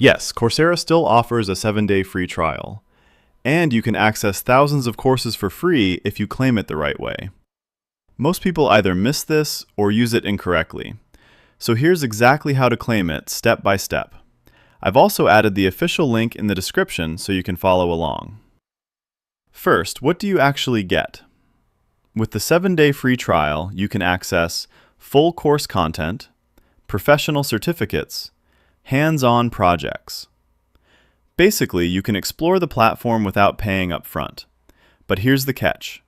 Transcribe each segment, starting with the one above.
Yes, Coursera still offers a 7-day free trial, and you can access thousands of courses for free if you claim it the right way. Most people either miss this or use it incorrectly. So here's exactly how to claim it step by step. I've also added the official link in the description so you can follow along. First, what do you actually get? With the 7-day free trial, you can access full course content, professional certificates, hands-on projects. Basically, you can explore the platform without paying upfront. But here's the catch.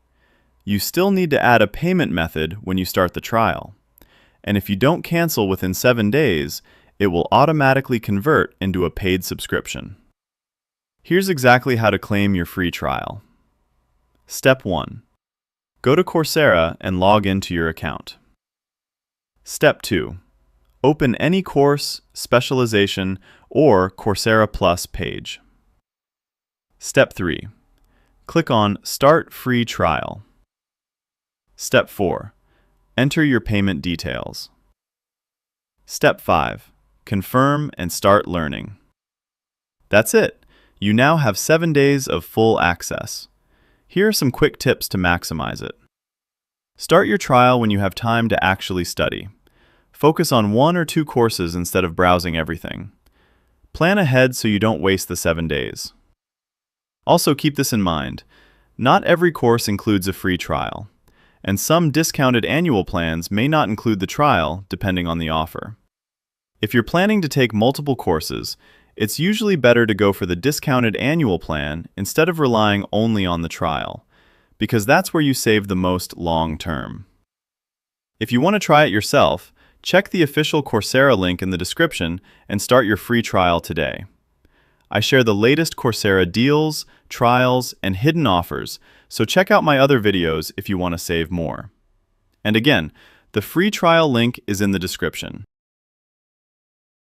You still need to add a payment method when you start the trial. And if you don't cancel within 7 days, it will automatically convert into a paid subscription. Here's exactly how to claim your free trial. Step 1. Go to Coursera and log into your account. Step 2. Open any course, specialization, or Coursera Plus page. Step 3. Click on Start Free Trial. Step 4. Enter your payment details. Step 5. Confirm and start learning. That's it. You now have 7 days of full access. Here are some quick tips to maximize it. Start your trial when you have time to actually study. Focus on 1 or 2 courses instead of browsing everything. Plan ahead so you don't waste the 7 days. Also keep this in mind. Not every course includes a free trial, and some discounted annual plans may not include the trial depending on the offer. If you're planning to take multiple courses, it's usually better to go for the discounted annual plan instead of relying only on the trial, because that's where you save the most long term. If you want to try it yourself, check the official Coursera link in the description and start your free trial today. I share the latest Coursera deals, trials, and hidden offers, so check out my other videos if you want to save more. And again, the free trial link is in the description.